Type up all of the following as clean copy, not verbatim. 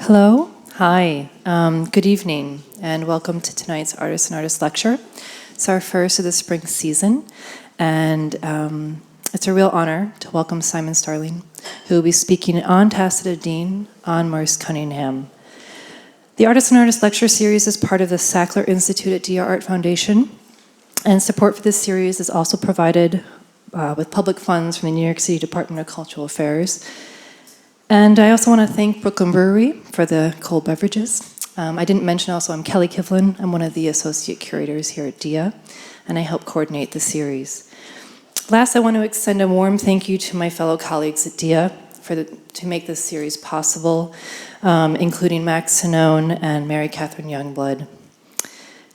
Hello, hi, good evening, and welcome to tonight's Artist and Artist Lecture. It's our first of the spring season, and it's a real honor to welcome Simon Starling, who will be speaking on Tacita on Merce, Cunningham. The Artist and Artist Lecture Series is part of the Sackler Institute at Dia Art Foundation, and support for this series is also provided with public funds from the New York City Department of Cultural Affairs. And I also want to thank Brooklyn Brewery for the cold beverages. I didn't mention also I'm Kelly Kivlin. I'm one of the associate curators here at DIA, and I help coordinate the series. Last, I want to extend a warm thank you to my fellow colleagues at DIA to make this series possible, including Max Sinone and Mary Catherine Youngblood.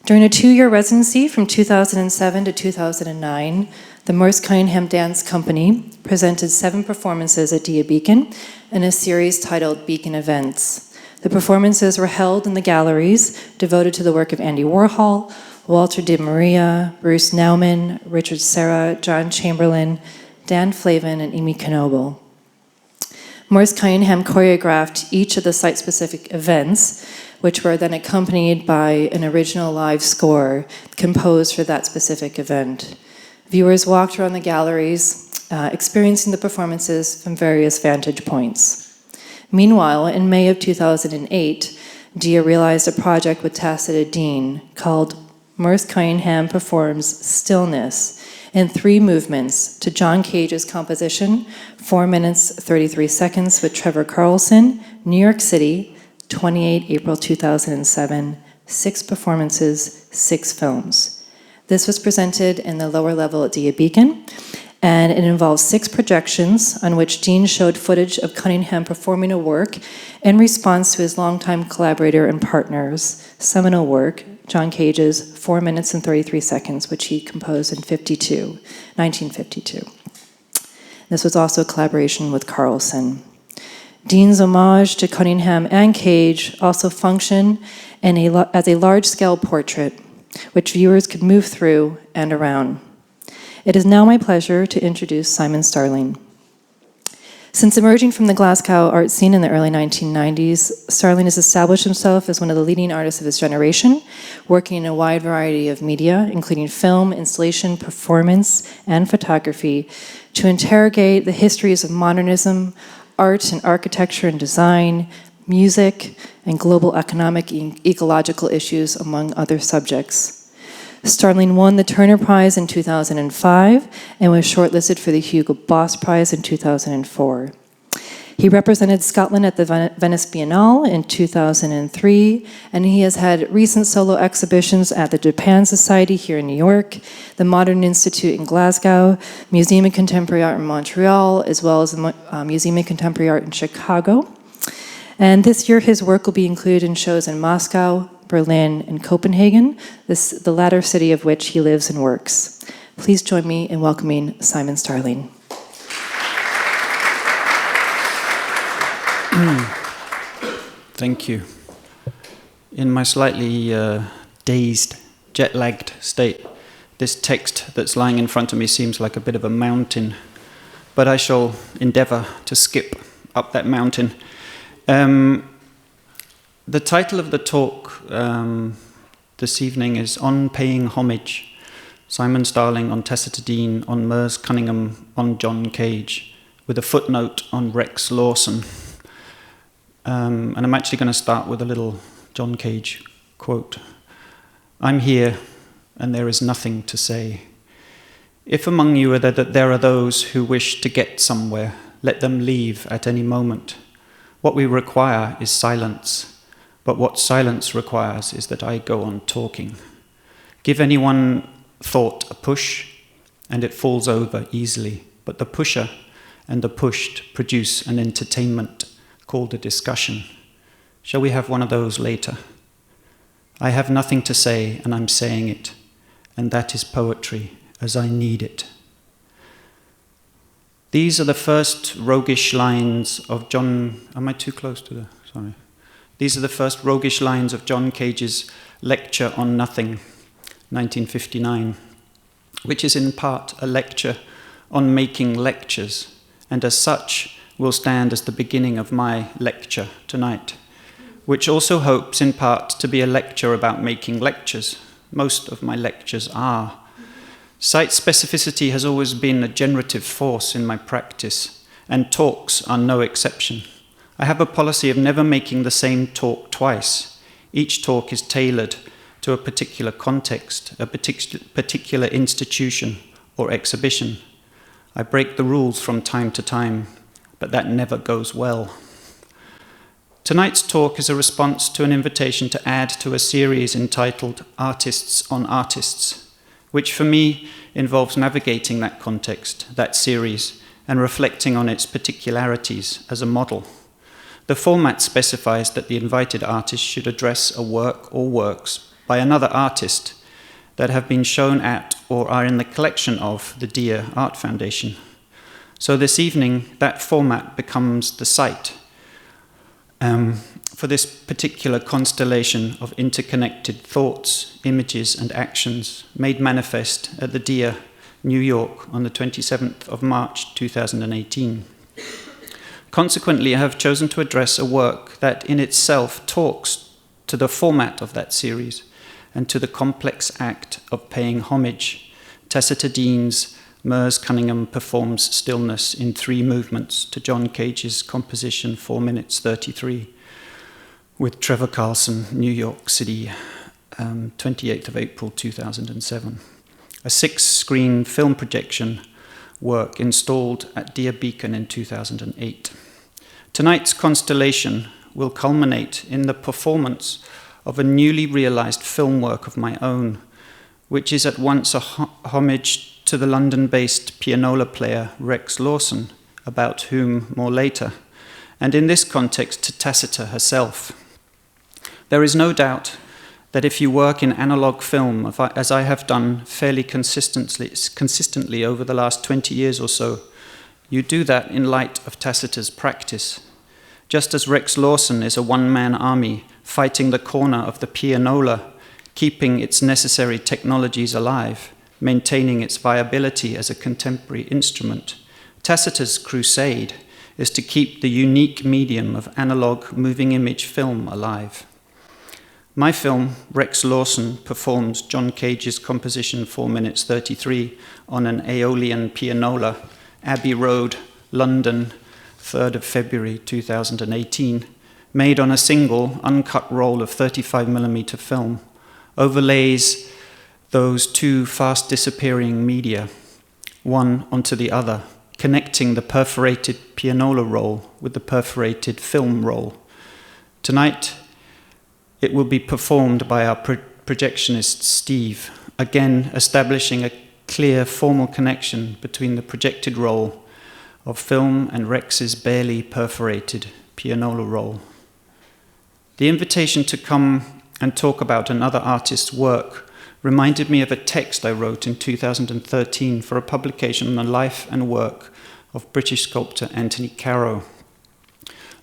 During a 2-year residency from 2007 to 2009, the Merce Cunningham Dance Company presented 7 performances at Dia Beacon in a series titled Beacon Events. The performances were held in the galleries devoted to the work of Andy Warhol, Walter de Maria, Bruce Nauman, Richard Serra, John Chamberlain, Dan Flavin, and Amy Knoebel. Merce Cunningham choreographed each of the site-specific events, which were then accompanied by an original live score composed for that specific event. Viewers walked around the galleries, experiencing the performances from various vantage points. Meanwhile, in May of 2008, Dia realized a project with Tacita called Merce Cunningham Performs Stillness in 3 movements to John Cage's composition, 4 minutes, 33 seconds with Trevor Carlson, New York City, 28 April 2007, 6 performances, 6 films. This was presented in the lower level at Dia Beacon, and it involves 6 projections on which Dean showed footage of Cunningham performing a work in response to his longtime collaborator and partner's seminal work, John Cage's 4 minutes and 33 seconds, which he composed in 1952. This was also a collaboration with Carlson. Dean's homage to Cunningham and Cage also functioned as a large-scale portrait, which viewers could move through and around. It is now my pleasure to introduce Simon Starling. Since emerging from the Glasgow art scene in the early 1990s, Starling has established himself as one of the leading artists of his generation, working in a wide variety of media, including film, installation, performance, and photography, to interrogate the histories of modernism, art and architecture and design, music, and global economic and ecological issues, among other subjects. Starling won the Turner Prize in 2005 and was shortlisted for the Hugo Boss Prize in 2004. He represented Scotland at the Venice Biennale in 2003, and he has had recent solo exhibitions at the Japan Society here in New York, the Modern Institute in Glasgow, Museum of Contemporary Art in Montreal, as well as the Museum of Contemporary Art in Chicago. And this year, his work will be included in shows in Moscow, Berlin, and Copenhagen, the latter city of which he lives and works. Please join me in welcoming Simon Starling. Thank you. In my slightly dazed, jet-lagged state, this text that's lying in front of me seems like a bit of a mountain, but I shall endeavor to skip up that mountain. The title of the talk this evening is On Paying Homage, Simon Starling on Tacita, on Merce Cunningham, on John Cage, with a footnote on Rex Lawson. And I'm actually going to start with a little John Cage quote. I'm here, and there is nothing to say. If among you there are those who wish to get somewhere, let them leave at any moment. What we require is silence. But what silence requires is that I go on talking. Give anyone thought a push, and it falls over easily. But the pusher and the pushed produce an entertainment called a discussion. Shall we have one of those later? I have nothing to say, and I'm saying it. And that is poetry, as I need it. These are the first roguish lines of John... Am I too close to the... Sorry. These are the first roguish lines of John Cage's Lecture on Nothing, 1959, which is in part a lecture on making lectures, and as such will stand as the beginning of my lecture tonight. which also hopes in part to be a lecture about making lectures. Most of my lectures are. Site specificity has always been a generative force in my practice, and talks are no exception. I have a policy of never making the same talk twice. Each talk is tailored to a particular context, a particular institution or exhibition. I break the rules from time to time, but that never goes well. Tonight's talk is a response to an invitation to add to a series entitled Artists on Artists, which for me involves navigating that context, that series, and reflecting on its particularities as a model. The format specifies that the invited artist should address a work or works by another artist that have been shown at or are in the collection of the Dear Art Foundation. So this evening, that format becomes the site for this particular constellation of interconnected thoughts, images, and actions made manifest at the Dear, New York, on the 27th of March 2018. Consequently, I have chosen to address a work that in itself talks to the format of that series and to the complex act of paying homage. Tacita Dean's Merce Cunningham performs Stillness in 3 movements to John Cage's composition 4 minutes 33 with Trevor Carlson, New York City, 28th of April 2007. A 6-screen film projection work installed at Dear Beacon in 2008. Tonight's constellation will culminate in the performance of a newly realized film work of my own, which is at once a homage to the London-based pianola player Rex Lawson, about whom more later, and in this context to Tacita herself. There is no doubt that if you work in analog film, as I have done fairly consistently over the last 20 years or so, you do that in light of Tacita's practice. Just as Rex Lawson is a one-man army fighting the corner of the pianola, keeping its necessary technologies alive, maintaining its viability as a contemporary instrument, Tacita's crusade is to keep the unique medium of analog moving image film alive. My film, Rex Lawson, performs John Cage's composition 4 minutes 33 on an Aeolian pianola, Abbey Road, London, 3rd of February 2018, made on a single uncut roll of 35mm film, overlays those 2 fast disappearing media, one onto the other, connecting the perforated pianola roll with the perforated film roll. Tonight, it will be performed by our projectionist Steve, again establishing a clear formal connection between the projected roll of film and Rex's barely perforated pianola roll. The invitation to come and talk about another artist's work reminded me of a text I wrote in 2013 for a publication on the life and work of British sculptor Anthony Caro.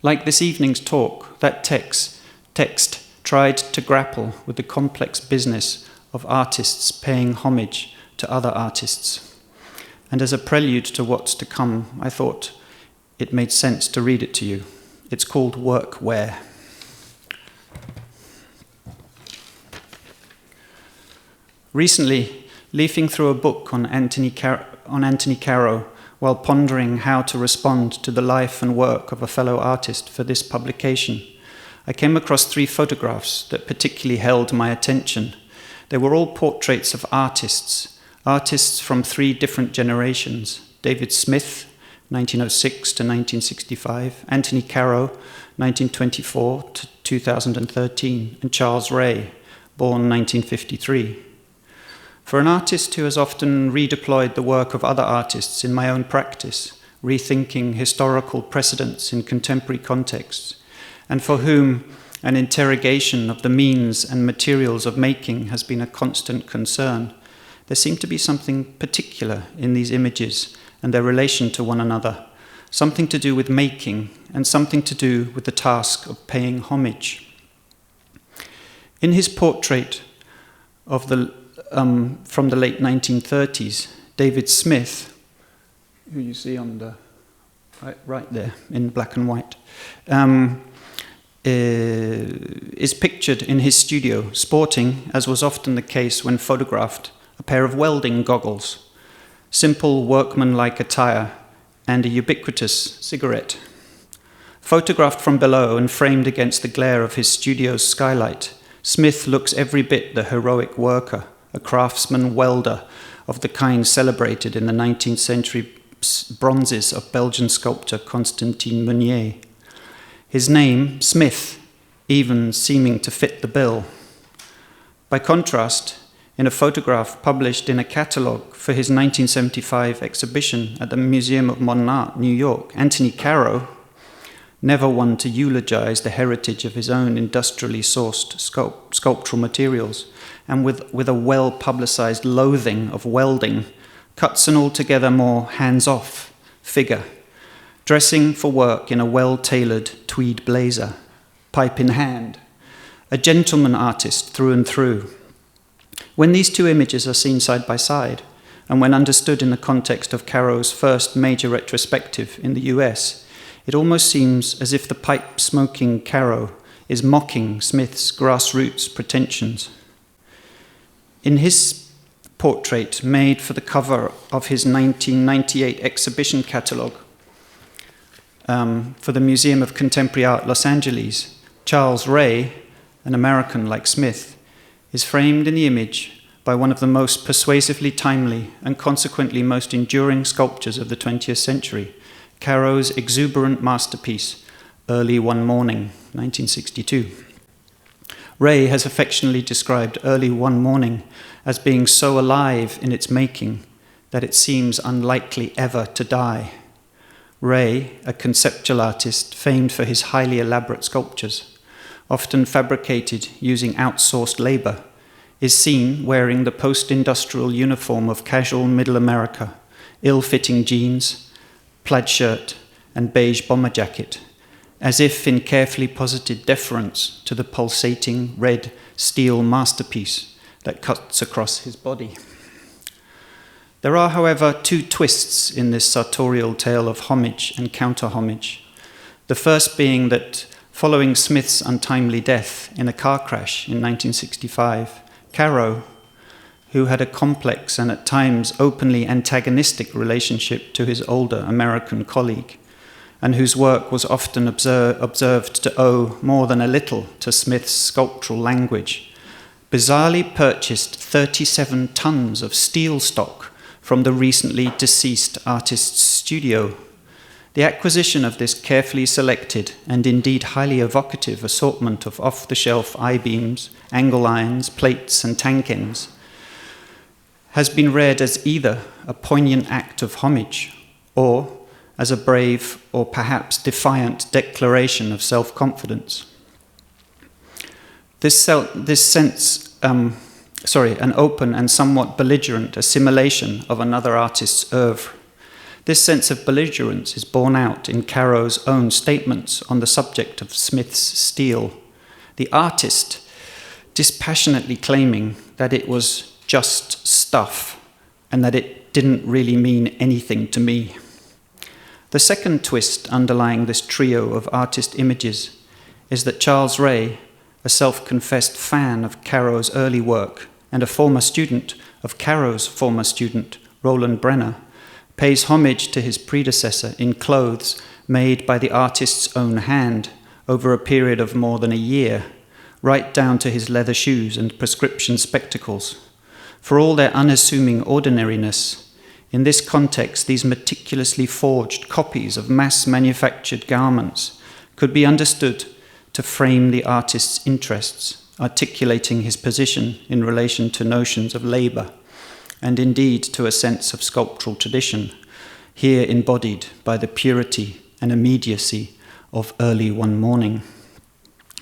Like this evening's talk, that text tried to grapple with the complex business of artists paying homage to other artists. And as a prelude to what's to come, I thought it made sense to read it to you. It's called Workwear. Recently, leafing through a book on Anthony Caro while pondering how to respond to the life and work of a fellow artist for this publication, I came across 3 photographs that particularly held my attention. They were all portraits of artists from 3 different generations: David Smith, 1906 to 1965, Anthony Caro, 1924 to 2013, and Charles Ray, born 1953. For an artist who has often redeployed the work of other artists in my own practice, rethinking historical precedents in contemporary contexts, and for whom an interrogation of the means and materials of making has been a constant concern, there seemed to be something particular in these images and their relation to one another, something to do with making and something to do with the task of paying homage. In his portrait of from the late 1930s, David Smith, who you see on the right there in black and white, is pictured in his studio, sporting, as was often the case when photographed, a pair of welding goggles, simple workmanlike attire, and a ubiquitous cigarette. Photographed from below and framed against the glare of his studio's skylight, Smith looks every bit the heroic worker, a craftsman welder of the kind celebrated in the 19th century bronzes of Belgian sculptor Constantin Meunier. His name, Smith, even seeming to fit the bill. By contrast, in a photograph published in a catalogue for his 1975 exhibition at the Museum of Modern Art, New York, Anthony Caro, never one to eulogize the heritage of his own industrially sourced sculptural materials, and with a well-publicized loathing of welding, cuts an altogether more hands-off figure, dressing for work in a well-tailored tweed blazer, pipe in hand, a gentleman artist through and through. When these two images are seen side by side, and when understood in the context of Caro's first major retrospective in the US, it almost seems as if the pipe-smoking Caro is mocking Smith's grassroots pretensions. In his portrait made for the cover of his 1998 exhibition catalogue for the Museum of Contemporary Art, Los Angeles, Charles Ray, an American like Smith, is framed in the image by one of the most persuasively timely and consequently most enduring sculptures of the 20th century, Caro's exuberant masterpiece, Early One Morning, 1962. Ray has affectionately described Early One Morning as being so alive in its making that it seems unlikely ever to die. Ray, a conceptual artist famed for his highly elaborate sculptures, often fabricated using outsourced labor, is seen wearing the post-industrial uniform of casual middle America, ill-fitting jeans, plaid shirt, and beige bomber jacket, as if in carefully posited deference to the pulsating red steel masterpiece that cuts across his body. There are, however, two twists in this sartorial tale of homage and counter-homage. The first being that, following Smith's untimely death in a car crash in 1965, Caro, who had a complex and at times openly antagonistic relationship to his older American colleague, and whose work was often observed to owe more than a little to Smith's sculptural language, bizarrely purchased 37 tons of steel stock from the recently deceased artist's studio. The acquisition of this carefully selected and indeed highly evocative assortment of off-the-shelf I-beams, angle irons, plates, and tank ends has been read as either a poignant act of homage or as a brave or perhaps defiant declaration of self-confidence. An open and somewhat belligerent assimilation of another artist's oeuvre. This sense of belligerence is borne out in Caro's own statements on the subject of Smith's steel. The artist dispassionately claiming that it was just stuff and that it didn't really mean anything to me. The second twist underlying this trio of artist images is that Charles Ray, a self-confessed fan of Caro's early work and a former student of Caro's former student, Roland Brenner, pays homage to his predecessor in clothes made by the artist's own hand over a period of more than a year, right down to his leather shoes and prescription spectacles. For all their unassuming ordinariness, in this context, these meticulously forged copies of mass-manufactured garments could be understood to frame the artist's interests, articulating his position in relation to notions of labor, and indeed to a sense of sculptural tradition, here embodied by the purity and immediacy of Early One Morning.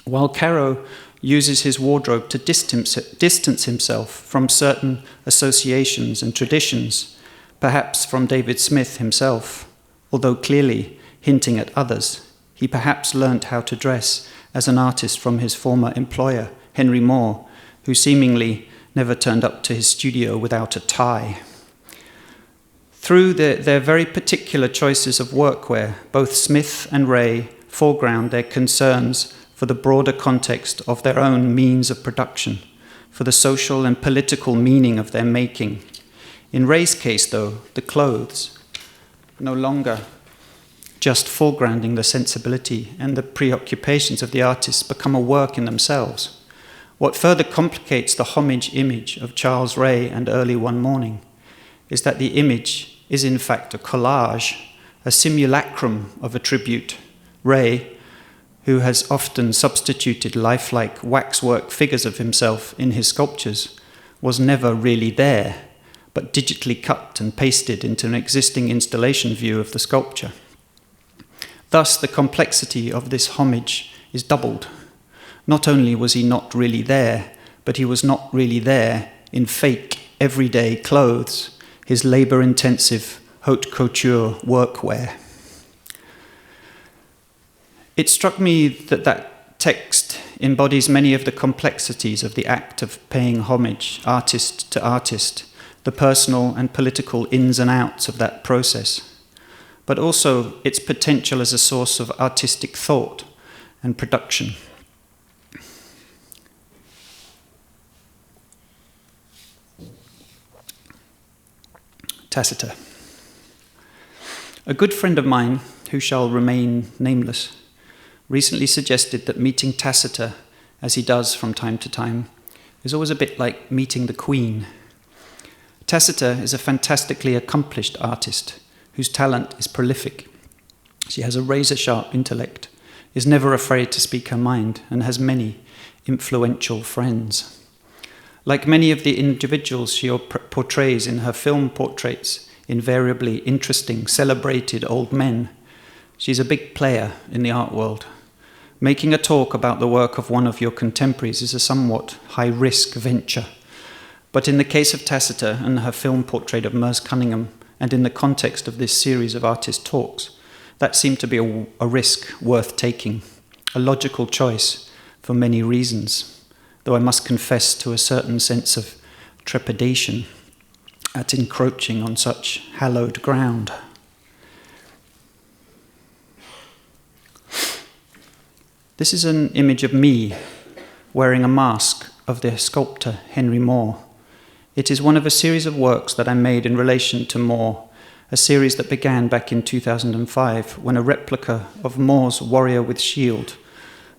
While Caro uses his wardrobe to distance himself from certain associations and traditions, perhaps from David Smith himself, although clearly hinting at others, he perhaps learnt how to dress as an artist from his former employer, Henry Moore, who seemingly never turned up to his studio without a tie. Through their very particular choices of workwear, both Smith and Ray foreground their concerns for the broader context of their own means of production, for the social and political meaning of their making. In Ray's case, though, the clothes, no longer just foregrounding the sensibility and the preoccupations of the artists, become a work in themselves. What further complicates the homage image of Charles Ray and Early One Morning is that the image is in fact a collage, a simulacrum of a tribute. Ray, who has often substituted lifelike waxwork figures of himself in his sculptures, was never really there, but digitally cut and pasted into an existing installation view of the sculpture. Thus, the complexity of this homage is doubled. Not only was he not really there, but he was not really there in fake, everyday clothes, his labor-intensive haute couture workwear. It struck me that that text embodies many of the complexities of the act of paying homage, artist to artist, the personal and political ins and outs of that process, but also its potential as a source of artistic thought and production. Tacita. A good friend of mine, who shall remain nameless, recently suggested that meeting Tacita, as he does from time to time, is always a bit like meeting the Queen. Tacita is a fantastically accomplished artist whose talent is prolific. She has a razor-sharp intellect, is never afraid to speak her mind, and has many influential friends. Like many of the individuals she portrays in her film portraits, invariably interesting, celebrated old men, she's a big player in the art world. Making a talk about the work of one of your contemporaries is a somewhat high-risk venture. But in the case of Tacita and her film portrait of Merce Cunningham, and in the context of this series of artist talks, that seemed to be a risk worth taking, a logical choice for many reasons, though I must confess to a certain sense of trepidation at encroaching on such hallowed ground. This is an image of me wearing a mask of the sculptor Henry Moore. It is one of a series of works that I made in relation to Moore, a series that began back in 2005 when a replica of Moore's Warrior with Shield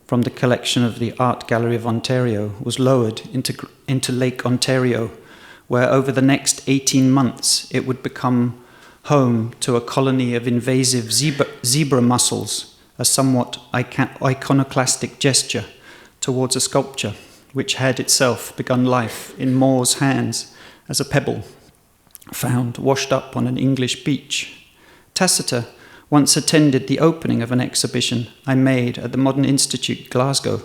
from the collection of the Art Gallery of Ontario was lowered into Lake Ontario, where over the next 18 months it would become home to a colony of invasive zebra mussels, a somewhat iconoclastic gesture towards a sculpture which had itself begun life in Moore's hands as a pebble found washed up on an English beach. Tacita once attended the opening of an exhibition I made at the Modern Institute, Glasgow,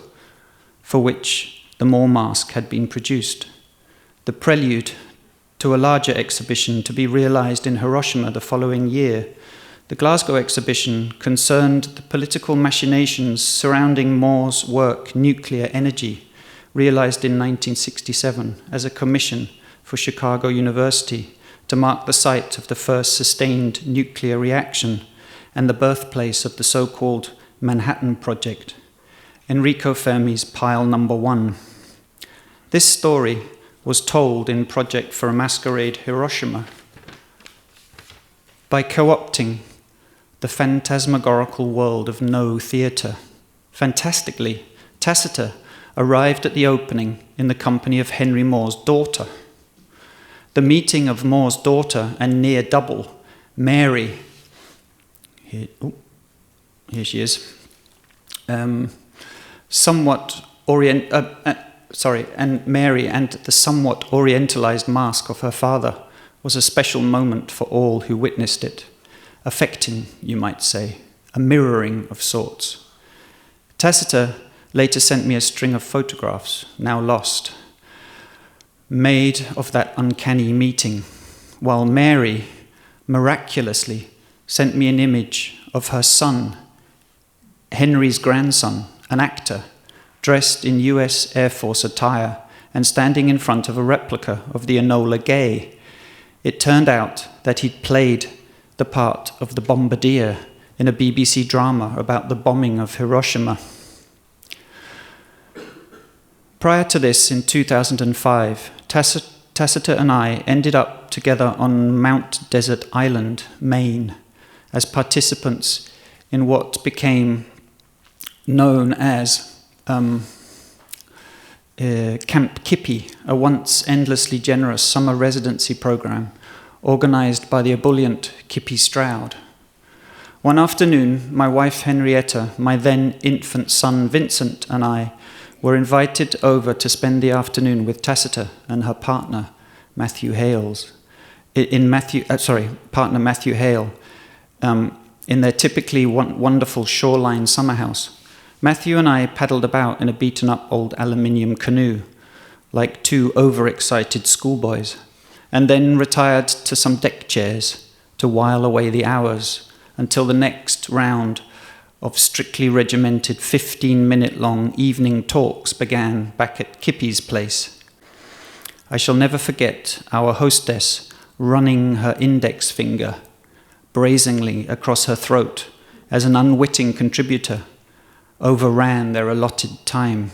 for which the Moore mask had been produced. The prelude to a larger exhibition to be realized in Hiroshima the following year, the Glasgow exhibition concerned the political machinations surrounding Moore's work Nuclear Energy, realized in 1967 as a commission for Chicago University to mark the site of the first sustained nuclear reaction and the birthplace of the so-called Manhattan Project, Enrico Fermi's Pile Number 1. This story was told in Project for a Masquerade Hiroshima by co-opting the phantasmagorical world of no theatre. Fantastically, Tacita arrived at the opening in the company of Henry Moore's daughter. The meeting of Moore's daughter and near double, Mary, here she is, and Mary and the somewhat orientalized mask of her father was a special moment for all who witnessed it, affecting, you might say, a mirroring of sorts. Tacita later sent me a string of photographs, now lost, made of that uncanny meeting, while Mary, miraculously, sent me an image of her son, Henry's grandson, an actor, dressed in US Air Force attire and standing in front of a replica of the Enola Gay. It turned out that he'd played the part of the bombardier in a BBC drama about the bombing of Hiroshima. Prior to this, in 2005, Tacita and I ended up together on Mount Desert Island, Maine, as participants in what became known as Camp Kippy, a once endlessly generous summer residency program organised by the ebullient Kippy Stroud. One afternoon, my wife Henrietta, my then infant son Vincent, and I were invited over to spend the afternoon with Tacita and her partner Matthew Hale, in their typically wonderful shoreline summer house. Matthew and I paddled about in a beaten-up old aluminium canoe, like two overexcited schoolboys, and then retired to some deck chairs to while away the hours until the next round of strictly regimented 15-minute-long evening talks began back at Kippy's place. I shall never forget our hostess running her index finger brazenly across her throat as an unwitting contributor overran their allotted time.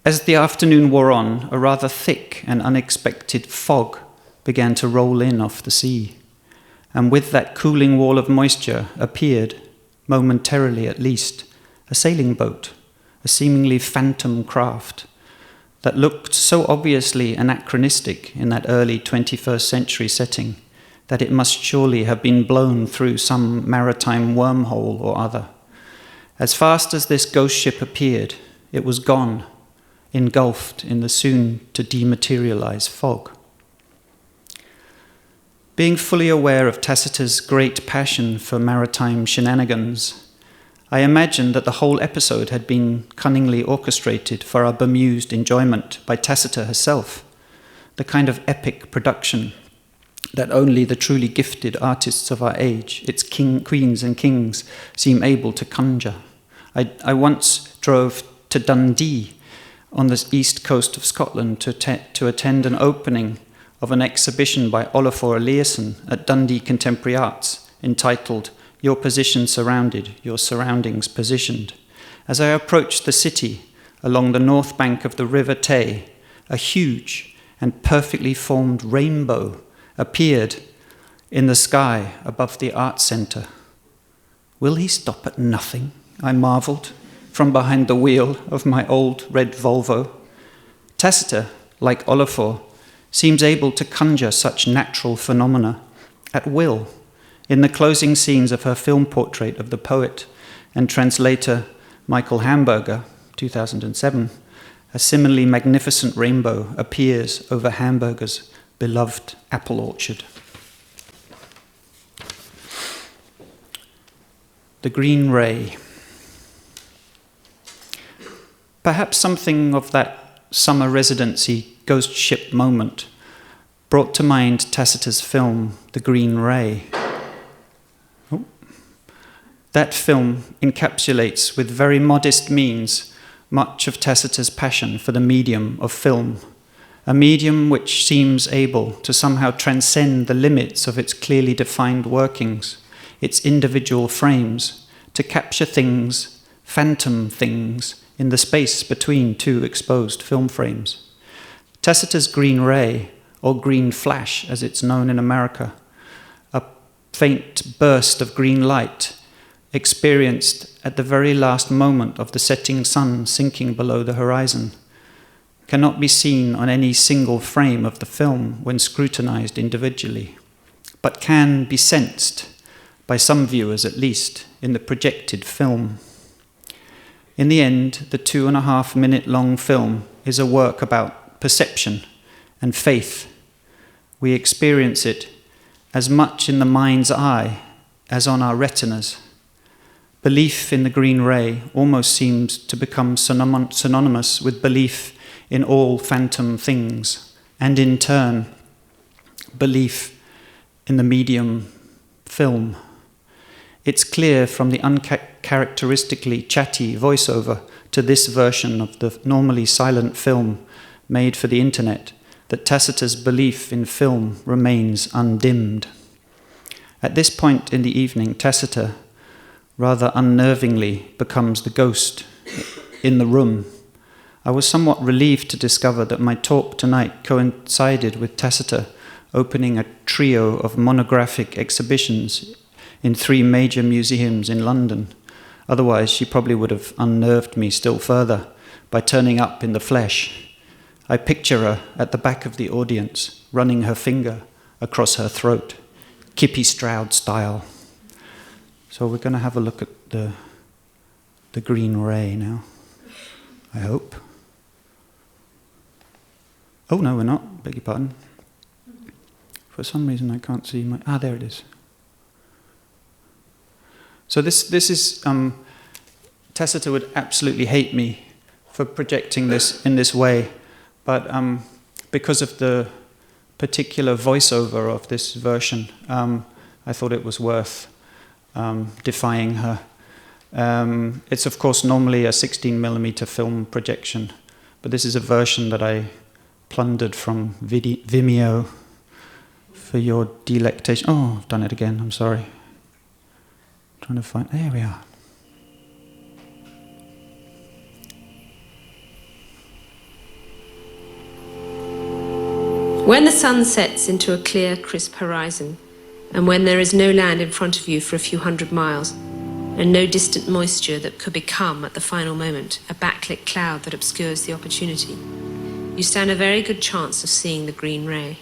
As the afternoon wore on, a rather thick and unexpected fog began to roll in off the sea, and with that cooling wall of moisture appeared, momentarily at least, a sailing boat, a seemingly phantom craft that looked so obviously anachronistic in that early 21st century setting that it must surely have been blown through some maritime wormhole or other. As fast as this ghost ship appeared, it was gone, engulfed in the soon-to-dematerialize fog. Being fully aware of Tacita's great passion for maritime shenanigans, I imagined that the whole episode had been cunningly orchestrated for our bemused enjoyment by Tacita herself, the kind of epic production that only the truly gifted artists of our age, its queens and kings, seem able to conjure. I once drove to Dundee on the east coast of Scotland to attend an opening of an exhibition by Olafur Eliasson at Dundee Contemporary Arts entitled Your Position Surrounded, Your Surroundings Positioned. As I approached the city along the north bank of the River Tay, a huge and perfectly formed rainbow appeared in the sky above the art centre. Will he stop at nothing? I marvelled from behind the wheel of my old red Volvo. Tacita, like Olafur, seems able to conjure such natural phenomena at will in the closing scenes of her film portrait of the poet and translator Michael Hamburger, 2007. A similarly magnificent rainbow appears over Hamburger's beloved apple orchard. The Green Ray. Perhaps something of that summer residency ghost ship moment brought to mind Tacita's film, The Green Ray. That film encapsulates with very modest means much of Tacita's passion for the medium of film, a medium which seems able to somehow transcend the limits of its clearly defined workings, its individual frames, to capture things, phantom things, in the space between two exposed film frames. Tacita's Green Ray, or Green Flash as it's known in America, a faint burst of green light experienced at the very last moment of the setting sun sinking below the horizon, cannot be seen on any single frame of the film when scrutinized individually, but can be sensed, by some viewers at least, in the projected film. In the end, the 2.5-minute-long film is a work about perception and faith. We experience it as much in the mind's eye as on our retinas. Belief in the green ray almost seems to become synonymous with belief in all phantom things, and in turn, belief in the medium film. It's clear from the uncharacteristically chatty voiceover to this version of the normally silent film made for the internet that Tacita's belief in film remains undimmed. At this point in the evening, Tacita, rather unnervingly, becomes the ghost in the room, I was somewhat relieved to discover that my talk tonight coincided with Tacita opening a trio of monographic exhibitions in 3 major museums in London. Otherwise, she probably would have unnerved me still further by turning up in the flesh. I picture her at the back of the audience, running her finger across her throat, Kippy Stroud style. So we're going to have a look at the green ray now, I hope. Oh, no, we're not. Beg your pardon. For some reason, I can't see my... there it is. So this is... Tacita would absolutely hate me for projecting this in this way, but because of the particular voiceover of this version, I thought it was worth defying her. It's, of course, normally a 16mm film projection, but this is a version that I plundered from Vimeo for your delectation. Oh, I've done it again, I'm sorry. Trying to find... There we are. When the sun sets into a clear, crisp horizon, and when there is no land in front of you for a few hundred miles, and no distant moisture that could become, at the final moment, a backlit cloud that obscures the opportunity, you stand a very good chance of seeing the green ray.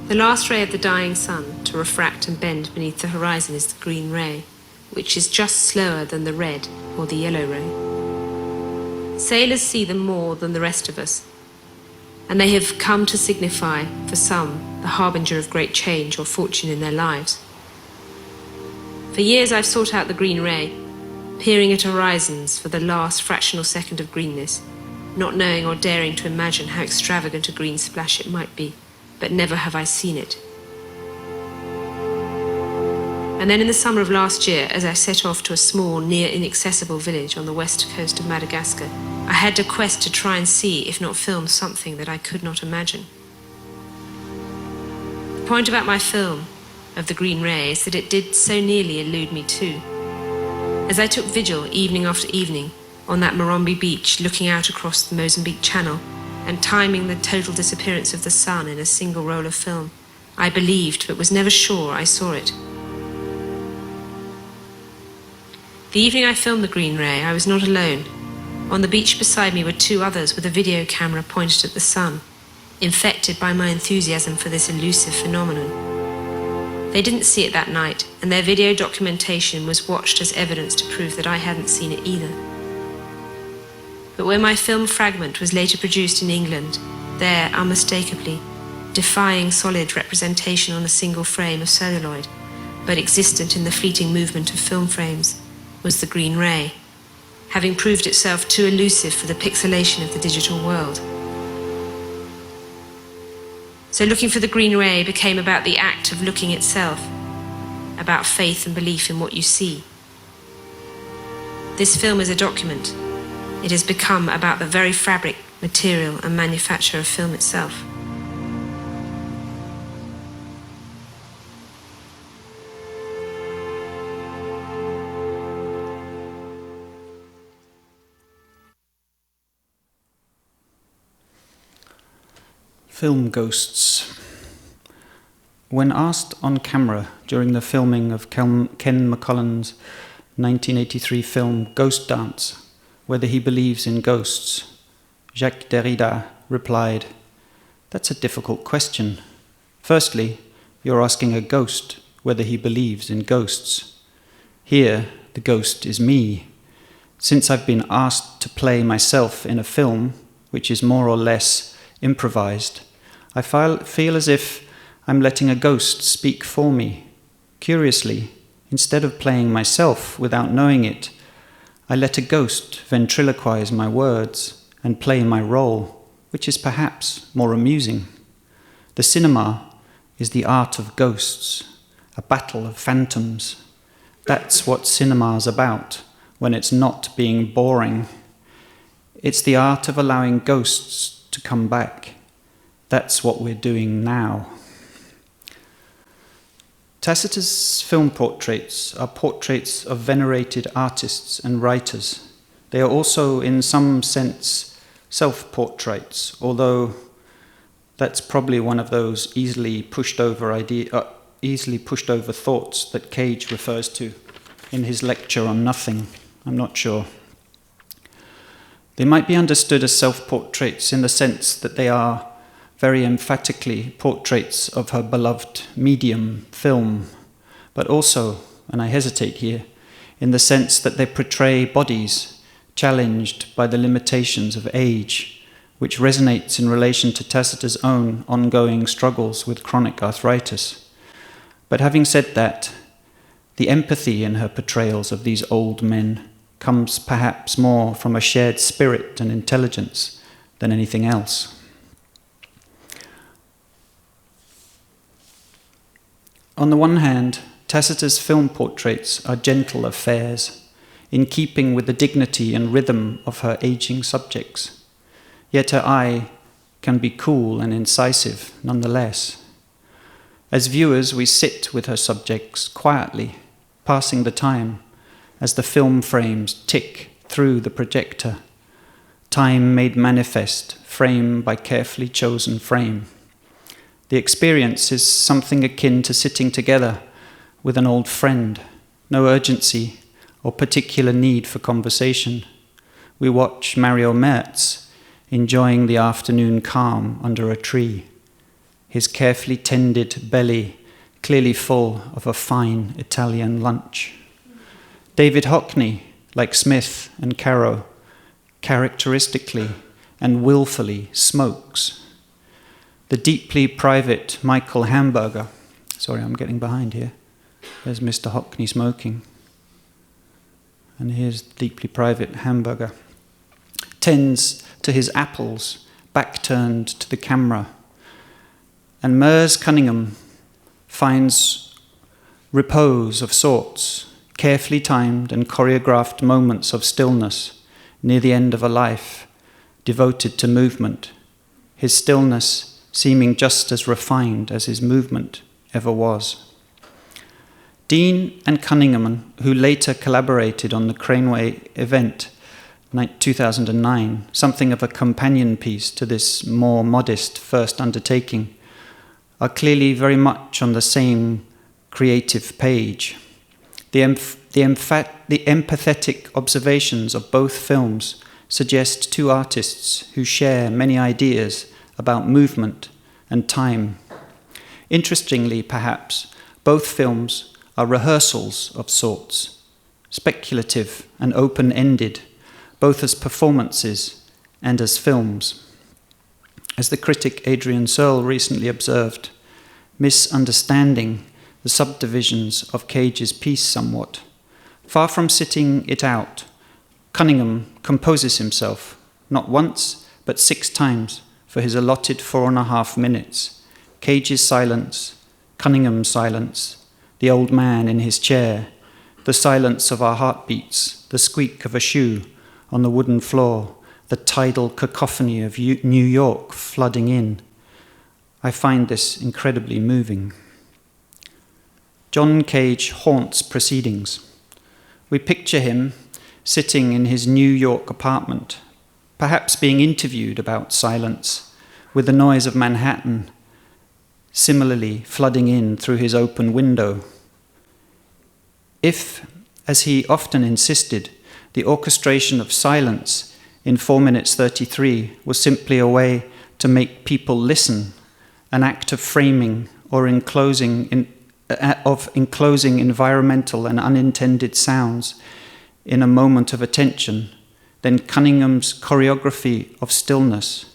The last ray of the dying sun to refract and bend beneath the horizon is the green ray, which is just slower than the red or the yellow ray. Sailors see them more than the rest of us, and they have come to signify, for some, the harbinger of great change or fortune in their lives. For years I've sought out the green ray, peering at horizons for the last fractional second of greenness, not knowing or daring to imagine how extravagant a green splash it might be, but never have I seen it. And then in the summer of last year, as I set off to a small, near inaccessible village on the west coast of Madagascar, I had a quest to try and see, if not film, something that I could not imagine. The point about my film of the green ray is that it did so nearly elude me too. As I took vigil evening after evening on that Morombi beach, looking out across the Mozambique Channel and timing the total disappearance of the sun in a single roll of film, I believed but was never sure I saw it. The evening I filmed the green ray, I was not alone. On the beach beside me were 2 others with a video camera pointed at the sun, infected by my enthusiasm for this elusive phenomenon. They didn't see it that night, and their video documentation was watched as evidence to prove that I hadn't seen it either. But when my film fragment was later produced in England, there, unmistakably, defying solid representation on a single frame of celluloid, but existent in the fleeting movement of film frames, was the green ray, having proved itself too elusive for the pixelation of the digital world. So looking for the green ray became about the act of looking itself, about faith and belief in what you see. This film is a document. It has become about the very fabric, material, and manufacture of film itself. Film ghosts. When asked on camera during the filming of Ken McCullen's 1983 film Ghost Dance whether he believes in ghosts, Jacques Derrida replied, "That's a difficult question. Firstly, you're asking a ghost whether he believes in ghosts. Here, the ghost is me. Since I've been asked to play myself in a film, which is more or less improvised, I feel as if I'm letting a ghost speak for me. Curiously, instead of playing myself without knowing it, I let a ghost ventriloquize my words and play my role, which is perhaps more amusing. The cinema is the art of ghosts, a battle of phantoms. That's what cinema's about when it's not being boring. It's the art of allowing ghosts to come back. That's what we're doing now." Tacita's film portraits are portraits of venerated artists and writers, They are also, in some sense, self-portraits, although that's probably one of those easily pushed over thoughts that Cage refers to in his lecture on nothing. I'm not sure. They might be understood as self-portraits in the sense that they are very emphatically portraits of her beloved medium, film, but also, and I hesitate here, in the sense that they portray bodies challenged by the limitations of age, which resonates in relation to Tacita's own ongoing struggles with chronic arthritis. But having said that, the empathy in her portrayals of these old men comes perhaps more from a shared spirit and intelligence than anything else. On the one hand, Tacita's film portraits are gentle affairs, in keeping with the dignity and rhythm of her aging subjects. Yet her eye can be cool and incisive nonetheless. As viewers, we sit with her subjects quietly, passing the time as the film frames tick through the projector, time made manifest, frame by carefully chosen frame. The experience is something akin to sitting together with an old friend, no urgency or particular need for conversation. We watch Mario Merce enjoying the afternoon calm under a tree, his carefully tended belly clearly full of a fine Italian lunch. David Hockney, like Smith and Caro, characteristically and willfully smokes. The deeply private Michael Hamburger, sorry, I'm getting behind here. There's Mr. Hockney smoking. And here's deeply private Hamburger. Tends to his apples, back turned to the camera. And Merce Cunningham finds repose of sorts, carefully timed and choreographed moments of stillness near the end of a life devoted to movement, his stillness seeming just as refined as his movement ever was. Dean and Cunningham, who later collaborated on the Craneway event 2009, something of a companion piece to this more modest first undertaking, are clearly very much on the same creative page. The empathetic observations of both films suggest two artists who share many ideas about movement and time. Interestingly, perhaps, both films are rehearsals of sorts, speculative and open-ended, both as performances and as films. As the critic Adrian Searle recently observed, misunderstanding the subdivisions of Cage's piece somewhat. Far from sitting it out, Cunningham composes himself, not once, but 6 times, for his allotted 4.5 minutes. Cage's silence, Cunningham's silence, the old man in his chair, the silence of our heartbeats, the squeak of a shoe on the wooden floor, the tidal cacophony of New York flooding in. I find this incredibly moving. John Cage haunts proceedings. We picture him sitting in his New York apartment, perhaps being interviewed about silence, with the noise of Manhattan similarly flooding in through his open window. If, as he often insisted, the orchestration of silence in 4 minutes 33 was simply a way to make people listen, an act of framing or enclosing environmental and unintended sounds in a moment of attention, then Cunningham's choreography of stillness,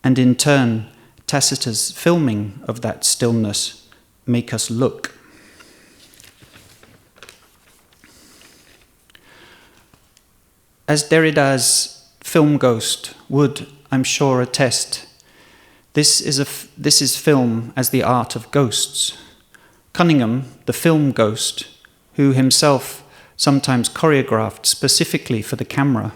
and in turn Tacita's filming of that stillness, make us look. As Derrida's film ghost would, I'm sure, attest, this is film as the art of ghosts. Cunningham, the film ghost, who himself sometimes choreographed specifically for the camera,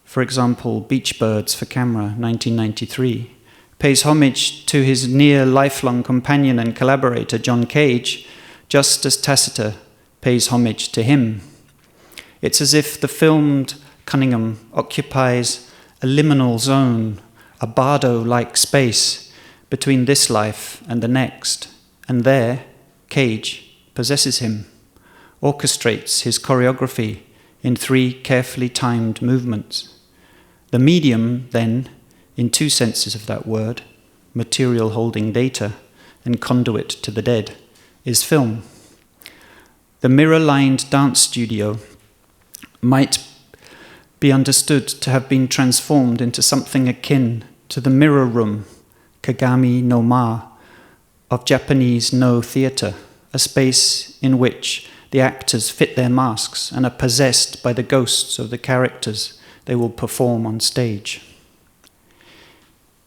for example, Beach Birds for Camera, 1993, pays homage to his near lifelong companion and collaborator, John Cage, just as Tacita pays homage to him. It's as if the filmed Cunningham occupies a liminal zone, a bardo-like space between this life and the next, and there, Cage possesses him, orchestrates his choreography in 3 carefully timed movements. The medium, then, in 2 senses of that word, material holding data and conduit to the dead, is film. The mirror-lined dance studio might be understood to have been transformed into something akin to the mirror room, Kagami no Ma, of Japanese no theatre, a space in which the actors fit their masks and are possessed by the ghosts of the characters they will perform on stage.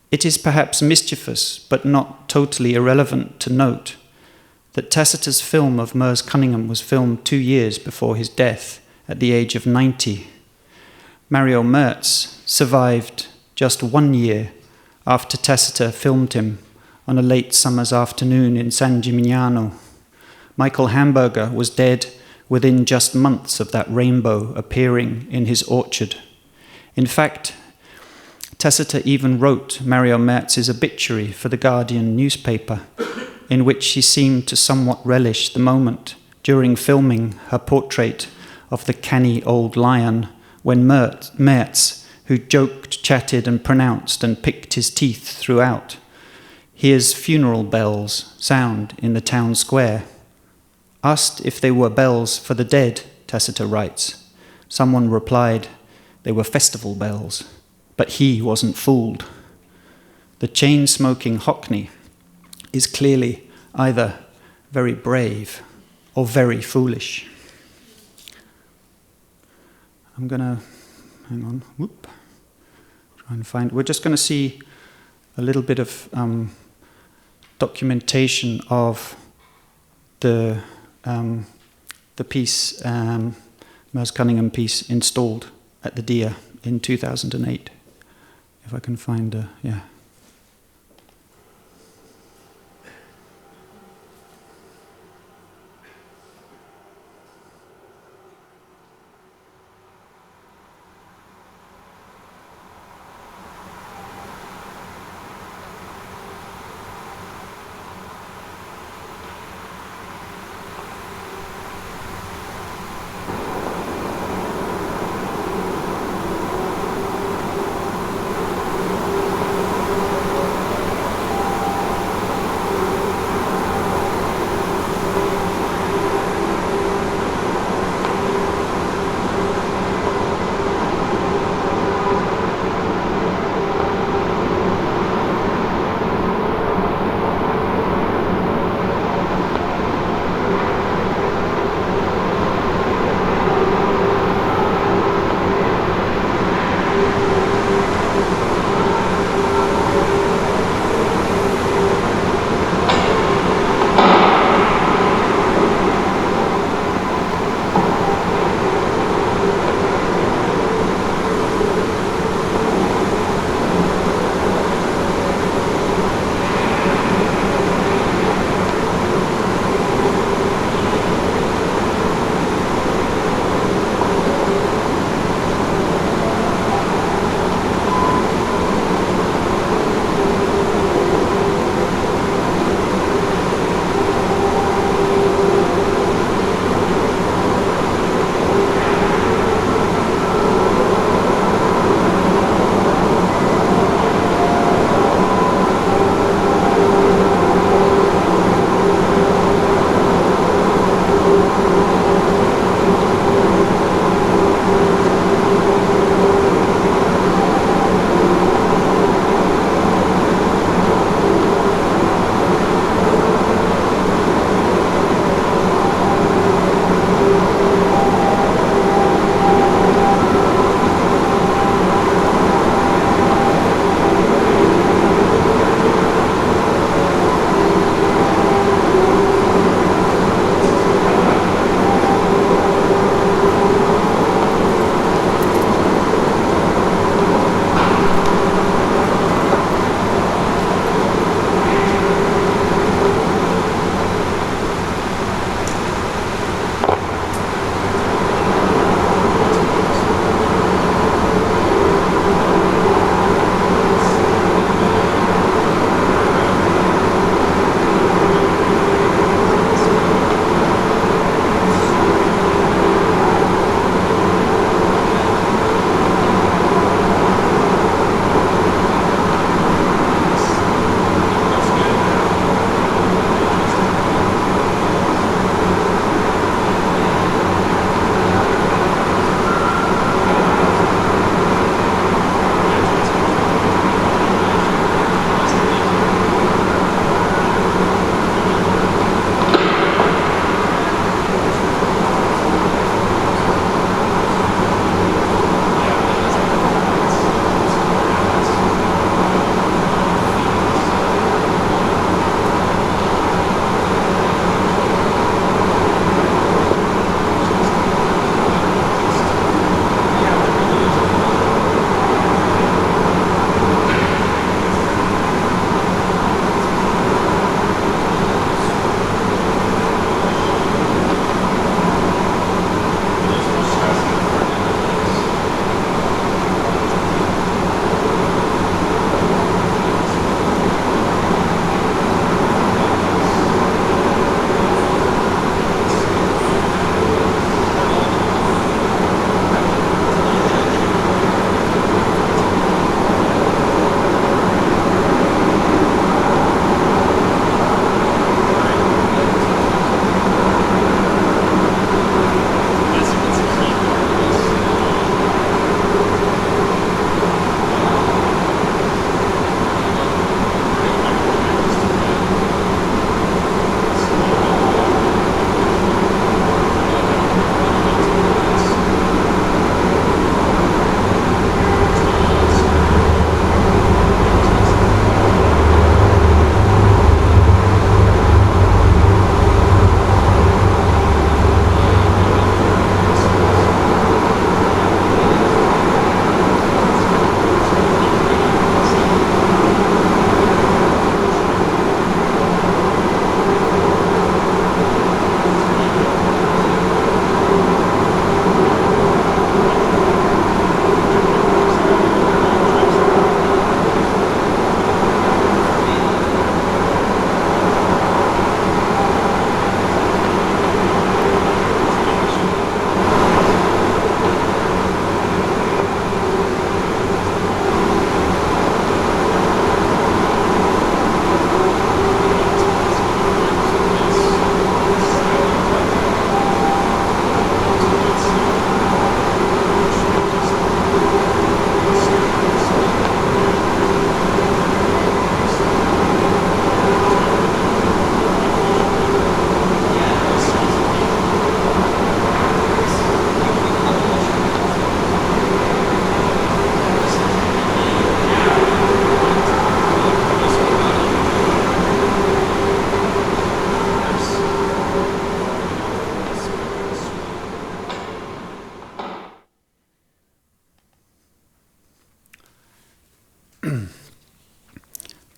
It is perhaps mischievous, but not totally irrelevant to note that Tacita's film of Merce Cunningham was filmed 2 years before his death at the age of 90. Mario Merce survived just 1 year after Tacita filmed him on a late summer's afternoon in San Gimignano. Michael Hamburger was dead within just months of that rainbow appearing in his orchard. In fact, Tacita even wrote Mario Merz's obituary for the Guardian newspaper, in which she seemed to somewhat relish the moment during filming her portrait of the canny old lion when Merce, who joked, chatted and pronounced and picked his teeth throughout, hears funeral bells sound in the town square. Asked if they were bells for the dead, Tacita writes, someone replied they were festival bells, but he wasn't fooled. The chain-smoking Hockney is clearly either very brave or very foolish. I'm going to, hang on, try and find, we're just going to see a little bit of documentation of the piece, Merce Cunningham piece installed at the Dia in 2008. If I can find, yeah.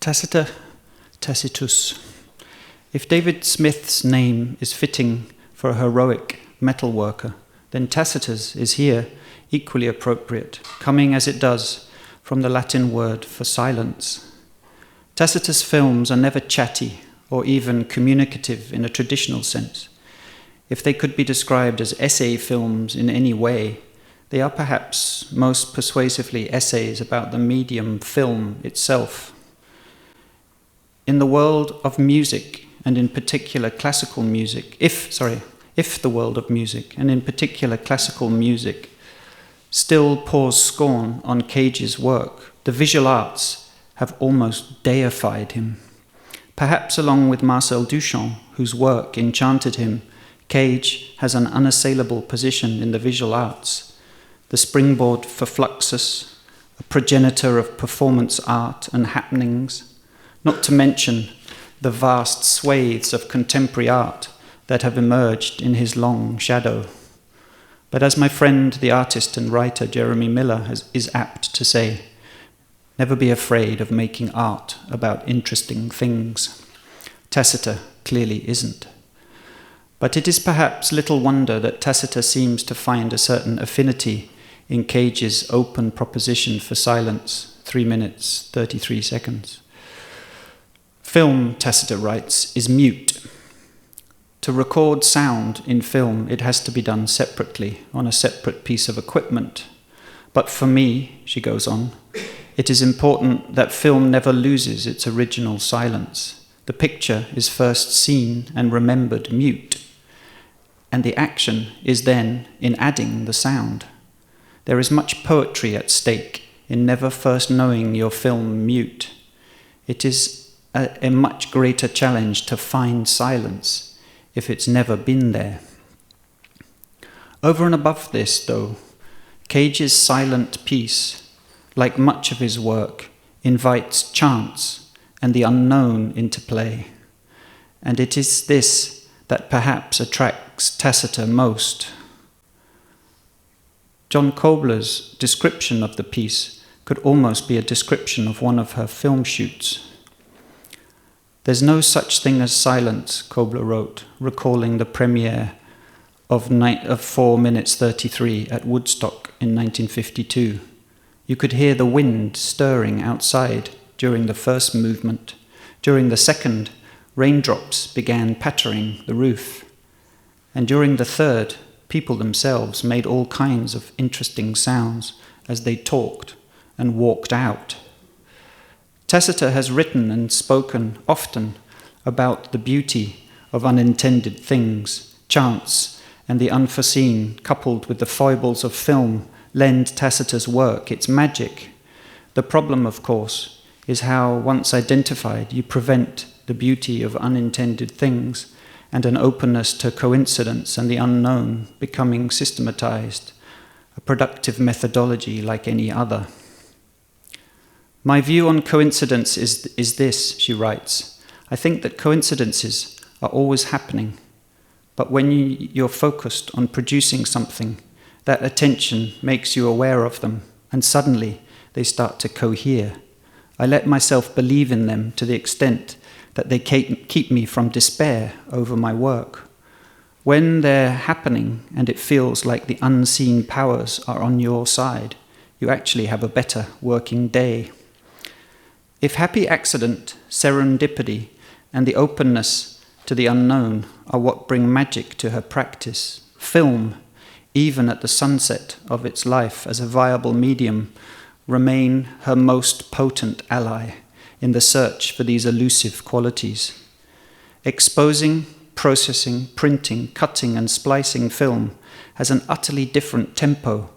Tacita, Tacitus. If David Smith's name is fitting for a heroic metal worker, then Tacitus is here equally appropriate, coming as it does from the Latin word for silence. Tacitus' films are never chatty or even communicative in a traditional sense. If they could be described as essay films in any way, they are perhaps most persuasively essays about the medium film itself. In the world of music, and in particular classical music, if the world of music, and in particular classical music, still pours scorn on Cage's work, the visual arts have almost deified him. Perhaps along with Marcel Duchamp, whose work enchanted him, Cage has an unassailable position in the visual arts, the springboard for Fluxus, a progenitor of performance art and happenings, not to mention the vast swathes of contemporary art that have emerged in his long shadow. But as my friend, the artist and writer Jeremy Miller is apt to say, never be afraid of making art about interesting things. Tacita clearly isn't. But it is perhaps little wonder that Tacita seems to find a certain affinity in Cage's open proposition for silence, 3 minutes, 33 seconds. Film, Tacita writes, is mute. To record sound in film, it has to be done separately, on a separate piece of equipment. But for me, she goes on, it is important that film never loses its original silence. The picture is first seen and remembered mute, and the action is then in adding the sound. There is much poetry at stake in never first knowing your film mute. It is a much greater challenge to find silence if it's never been there. Over and above this, though, Cage's silent piece, like much of his work, invites chance and the unknown into play. And it is this that perhaps attracts Tacita most. John Kobler's description of the piece could almost be a description of one of her film shoots. There's no such thing as silence, Kobler wrote, recalling the premiere of 4 minutes 33 at Woodstock in 1952. You could hear the wind stirring outside during the first movement. During the second, raindrops began pattering the roof. And during the third, people themselves made all kinds of interesting sounds as they talked and walked out. Tacita has written and spoken often about the beauty of unintended things, chance, and the unforeseen, coupled with the foibles of film, lend Tacita's work its magic. The problem, of course, is how, once identified, you prevent the beauty of unintended things and an openness to coincidence and the unknown becoming systematized, a productive methodology like any other. My view on coincidence is this, she writes. I think that coincidences are always happening, but when you're focused on producing something, that attention makes you aware of them, and suddenly they start to cohere. I let myself believe in them to the extent that they keep me from despair over my work. When they're happening and it feels like the unseen powers are on your side, you actually have a better working day. If happy accident, serendipity, and the openness to the unknown are what bring magic to her practice, film, even at the sunset of its life as a viable medium, remain her most potent ally in the search for these elusive qualities. Exposing, processing, printing, cutting, and splicing film has an utterly different tempo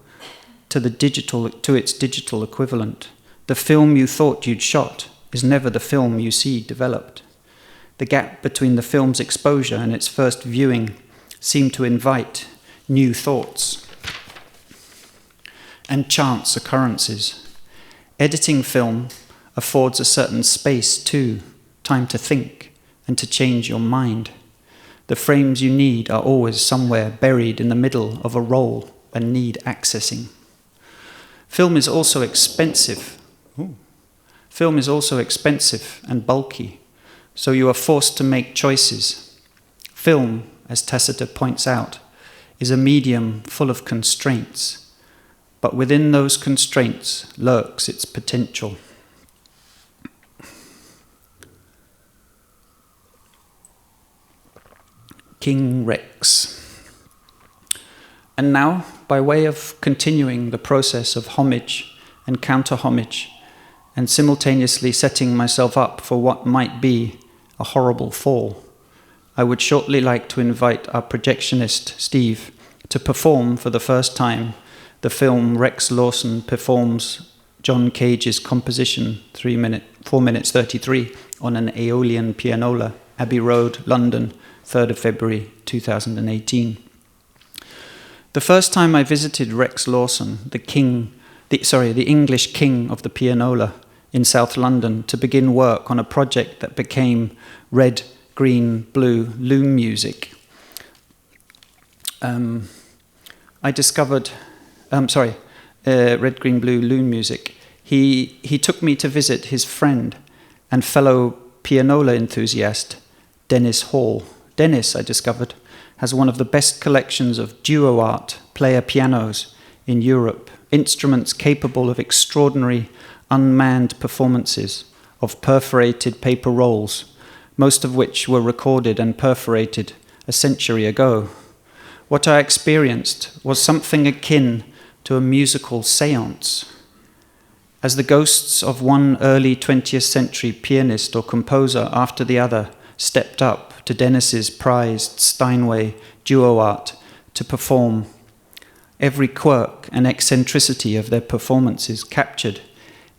to its digital equivalent. The film you thought you'd shot is never the film you see developed. The gap between the film's exposure and its first viewing seemed to invite new thoughts and chance occurrences. Editing film affords a certain space too, time to think and to change your mind. The frames you need are always somewhere buried in the middle of a roll and need accessing. Film is also expensive. Film is also expensive and bulky, so you are forced to make choices. Film, as Tacita points out, is a medium full of constraints, but within those constraints lurks its potential. King Rex. And now, by way of continuing the process of homage and counter-homage, and simultaneously setting myself up for what might be a horrible fall, I would shortly like to invite our projectionist, Steve, to perform for the first time the film Rex Lawson performs John Cage's composition 4 minutes 33 on an Aeolian pianola, Abbey Road, London, 3rd of February 2018. The first time I visited Rex Lawson, the English king of the pianola, in South London to begin work on a project that became Red, Green, Blue Loom Music. Red, Green, Blue Loom Music. He took me to visit his friend and fellow pianola enthusiast, Dennis Hall. Dennis, I discovered, has one of the best collections of duo art player pianos in Europe, instruments capable of extraordinary unmanned performances of perforated paper rolls, most of which were recorded and perforated a century ago. What I experienced was something akin to a musical séance. As the ghosts of one early 20th century pianist or composer after the other stepped up to Dennis's prized Steinway duo art to perform, every quirk and eccentricity of their performances captured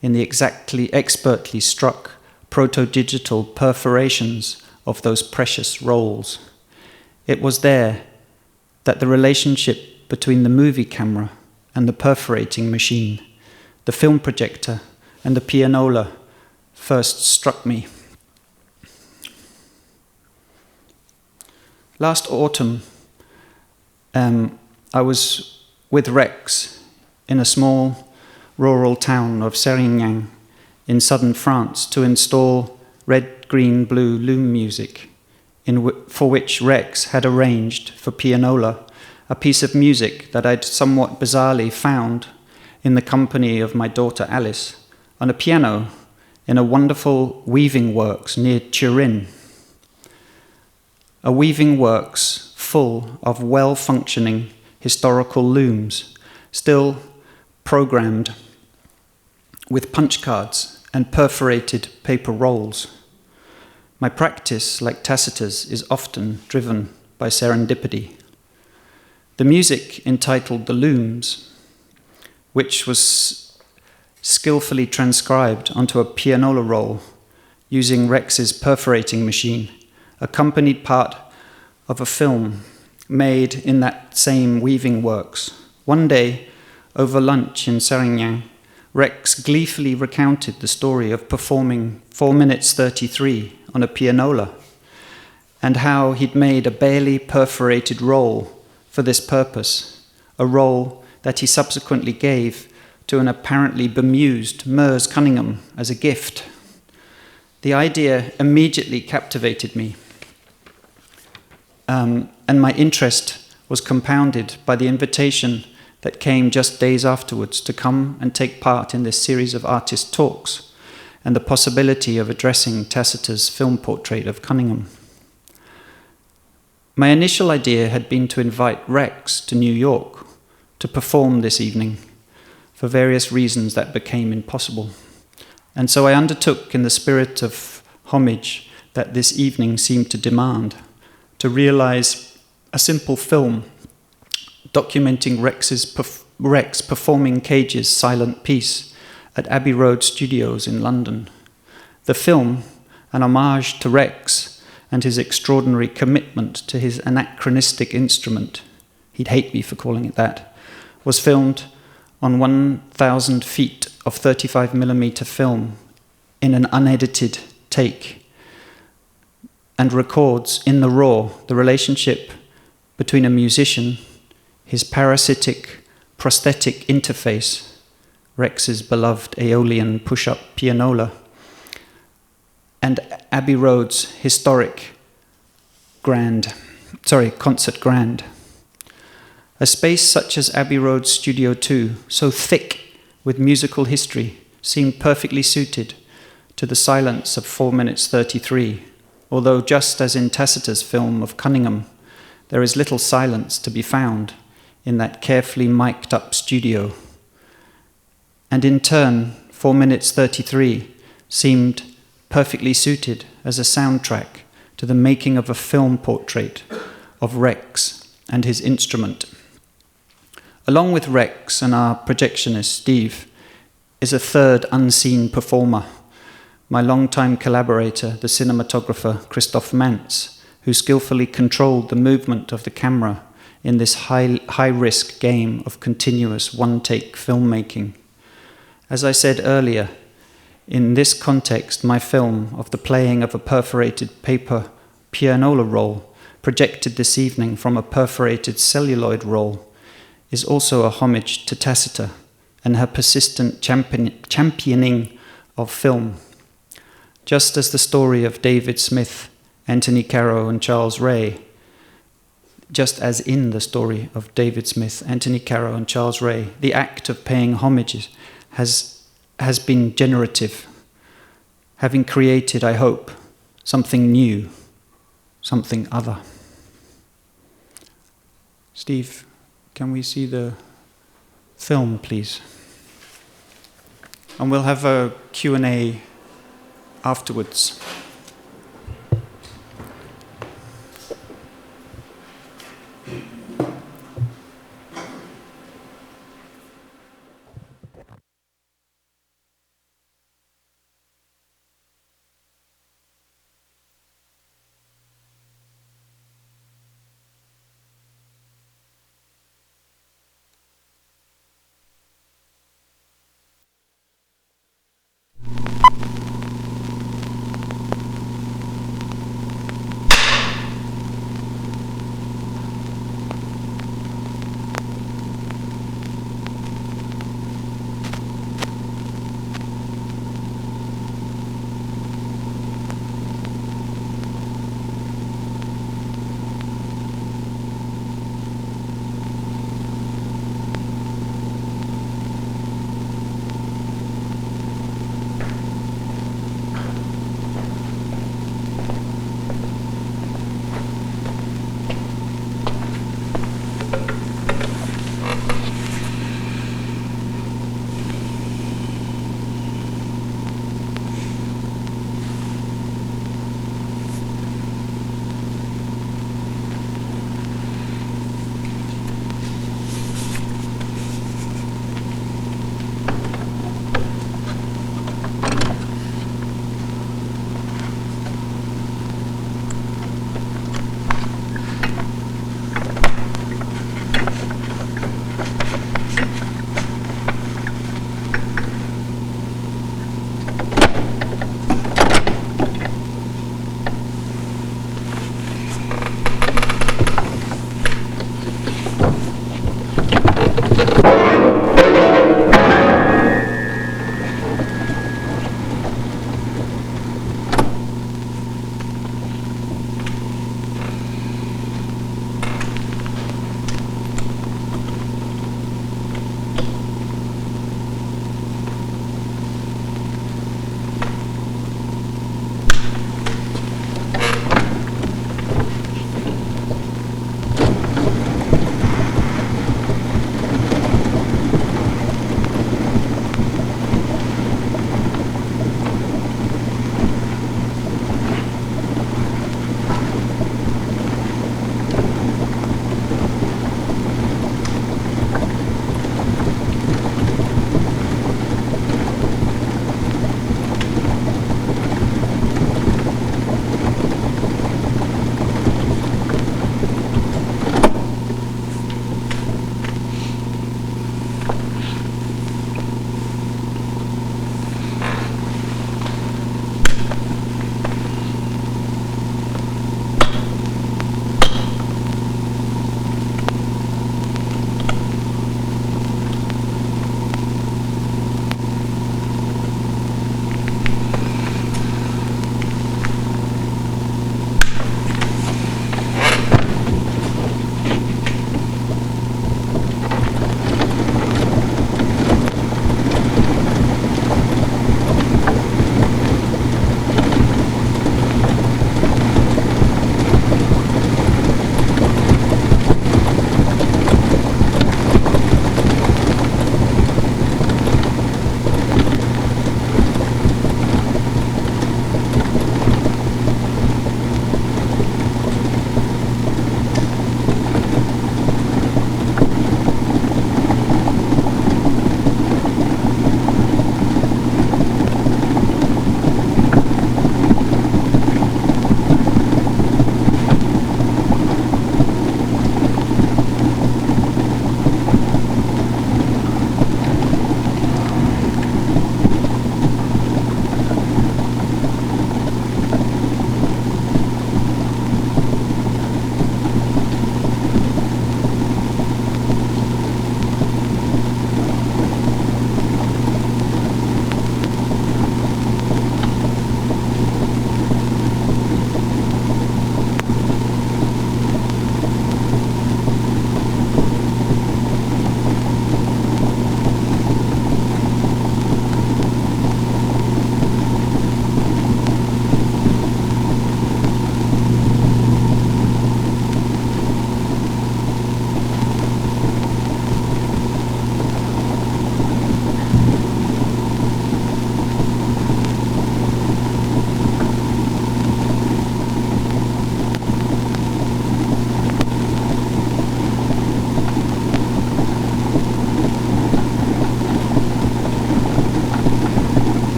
in the expertly struck proto-digital perforations of those precious rolls. It was there that the relationship between the movie camera and the perforating machine, the film projector and the pianola first struck me. Last autumn, I was with Rex in a small rural town of Starling in southern France to install Red, Green, Blue Loom Music, for which Rex had arranged for pianola a piece of music that I'd somewhat bizarrely found in the company of my daughter Alice on a piano in a wonderful weaving works near Turin. A weaving works full of well-functioning historical looms, still programmed with punch cards and perforated paper rolls. My practice, like Tacita's, is often driven by serendipity. The music entitled The Looms, which was skillfully transcribed onto a pianola roll using Rex's perforating machine, accompanied part of a film made in that same weaving works. One day, over lunch in Starling, Rex gleefully recounted the story of performing 4 minutes 33 on a pianola, and how he'd made a barely perforated roll for this purpose, a roll that he subsequently gave to an apparently bemused Merce Cunningham as a gift. The idea immediately captivated me, and my interest was compounded by the invitation that came just days afterwards to come and take part in this series of artist talks, and the possibility of addressing Tacita's film portrait of Cunningham. My initial idea had been to invite Rex to New York to perform this evening. For various reasons that became impossible. And so I undertook, in the spirit of homage that this evening seemed to demand, to realize a simple film documenting Rex performing Cage's silent piece at Abbey Road Studios in London. The film, an homage to Rex and his extraordinary commitment to his anachronistic instrument, he'd hate me for calling it that, was filmed on 1,000 feet of 35mm film in an unedited take, and records in the raw the relationship between a musician, his parasitic prosthetic interface, Rex's beloved Aeolian push-up pianola, and Abbey Road's historic concert grand. A space such as Abbey Road Studio 2, so thick with musical history, seemed perfectly suited to the silence of 4 minutes 33, although just as in Tacitus' film of Cunningham, there is little silence to be found in that carefully mic'd up studio. And in turn, 4 minutes 33 seemed perfectly suited as a soundtrack to the making of a film portrait of Rex and his instrument. Along with Rex and our projectionist, Steve, is a third unseen performer, my longtime collaborator, the cinematographer Christoph Mantz, who skillfully controlled the movement of the camera in this high-risk game of continuous one-take filmmaking. As I said earlier, in this context, my film of the playing of a perforated paper pianola roll, projected this evening from a perforated celluloid roll, is also a homage to Tacita and her persistent championing of film. Just as the story of David Smith, Anthony Caro and Charles Ray, just as in the story of David Smith, Anthony Caro and Charles Ray, the act of paying homages has been generative, having created, I hope, something new, something other. Steve, can we see the film, please? And we'll have a Q&A afterwards.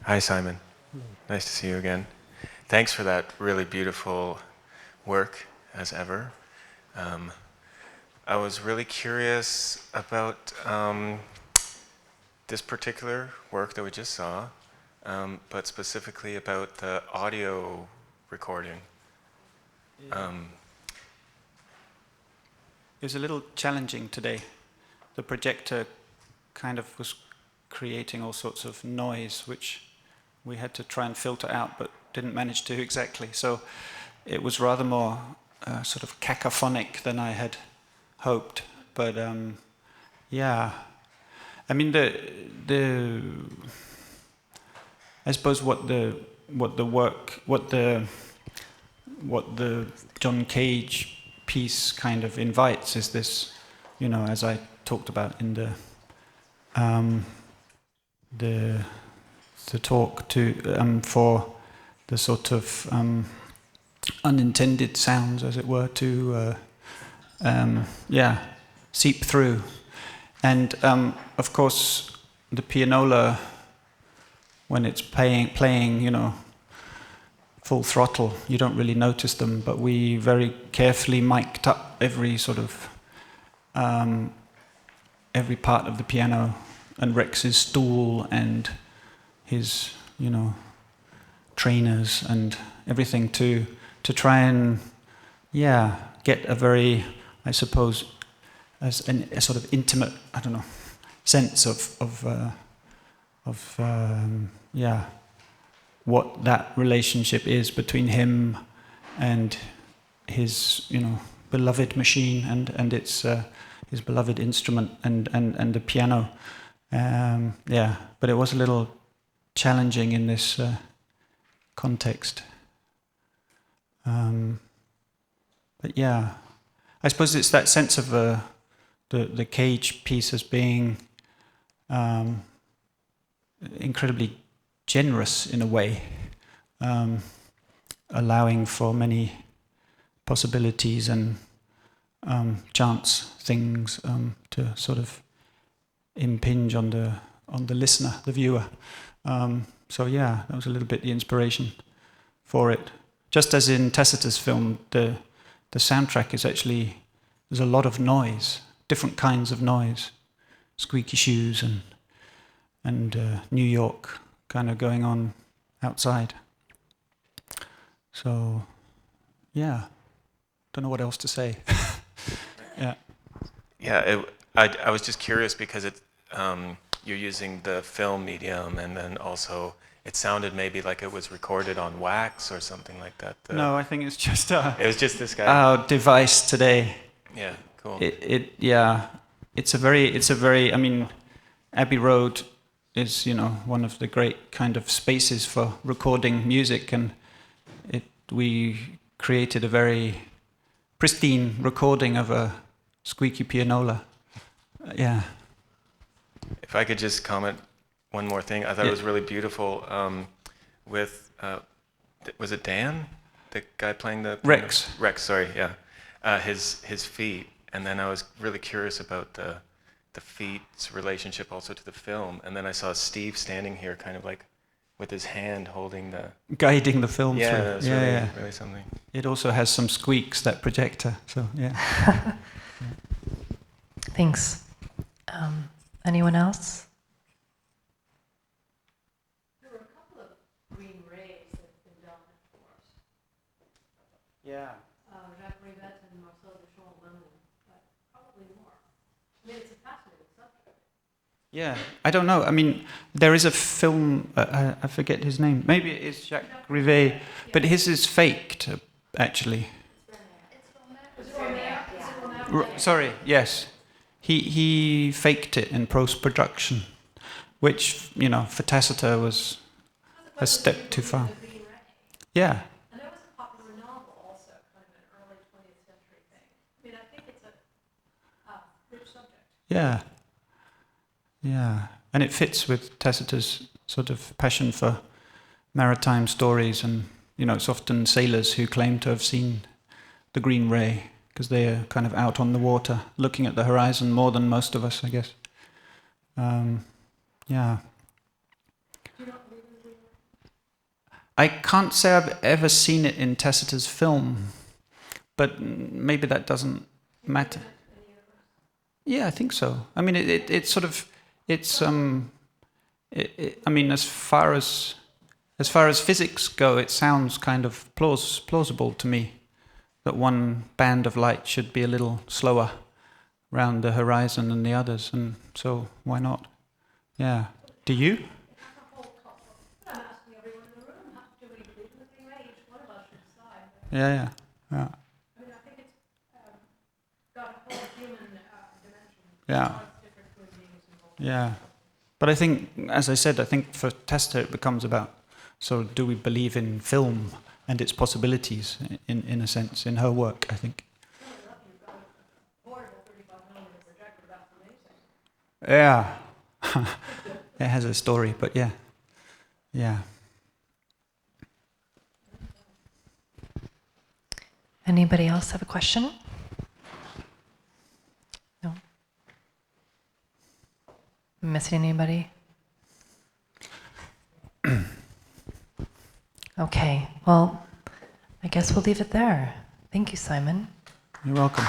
Hi, Simon. Nice to see you again. Thanks for that really beautiful work, as ever. I was really curious about this particular work that we just saw, but specifically about the audio recording. It was a little challenging today. The projector kind of was creating all sorts of noise, which we had to try and filter out, but didn't manage to exactly. So it was rather more sort of cacophonic than I had hoped. But yeah, I mean I suppose what the John Cage piece kind of invites is this, you know, as I talked about in the talk to for the sort of unintended sounds, as it were, to seep through, and of course the pianola, when it's playing, you know, full throttle, you don't really notice them, but we very carefully mic'd up every sort of every part of the piano, and Rex's stool and his, you know, trainers and everything to try and get a very, I suppose, as a sort of intimate, I don't know, sense of what that relationship is between him and his, you know, beloved machine and its his beloved instrument and the piano. But it was a little challenging in this context. But yeah, I suppose it's that sense of the Cage piece as being incredibly generous in a way, allowing for many possibilities and chance things to sort of impinge on the listener, the viewer. So yeah, that was a little bit the inspiration for it. Just as in Tacita's film, the soundtrack is actually, there's a lot of noise, different kinds of noise, squeaky shoes and New York kind of going on outside. So yeah, don't know what else to say. I was just curious because you're using the film medium, and then also it sounded maybe like it was recorded on wax or something like that. No, I think it's just it was just this guy. Our device today. Yeah, cool. It's a very. I mean, Abbey Road is, you know, one of the great kind of spaces for recording music, and we created a very pristine recording of a squeaky pianola. Yeah. If I could just comment one more thing, I thought it was really beautiful with, was it Dan? The guy playing the piano? Rex. Rex, sorry, yeah. His feet, and then I was really curious about the feet's relationship also to the film, and then I saw Steve standing here kind of like with his hand holding guiding the film through. That was Really something. It also has some squeaks, that projector, so yeah. Thanks. Anyone else? There were a couple of green rays that have been done for us. Yeah. Jacques Rivette and Marcel Duchamp, but probably more. I mean, it's a fascinating subject. Yeah, I don't know. I mean, there is a film, I forget his name. Maybe it is Jacques Rivette, but his is faked, actually. Sorry, yes. He faked it in post-production, which, you know, for Tacita was a step too far. Yeah. And there was a popular novel also, kind of an early 20th century thing. I mean, I think it's a rich subject. Yeah. Yeah. And it fits with Tacita's sort of passion for maritime stories, and, you know, it's often sailors who claim to have seen the Green Ray, because they are kind of out on the water, looking at the horizon more than most of us, I guess. Yeah. Do you not believe in the Green Ray? I can't say I've ever seen it in Tacita's film, but maybe that doesn't matter. Yeah, I think so. I mean, it's sort of, it's I mean, as far as physics go, it sounds kind of plausible to me that one band of light should be a little slower round the horizon than the others, and so why not? Yeah. Do you? Yeah. I mean, I think it's got a whole human dimension. Yeah. It's different human beings involved. Yeah. But I think, as I said, I think for Tacita it becomes about, so do we believe in film and its possibilities, in a sense, in her work, I think. Yeah. It has a story, but yeah. Yeah. Anybody else have a question? No? Missing anybody? Okay, well, I guess we'll leave it there. Thank you, Simon. You're welcome.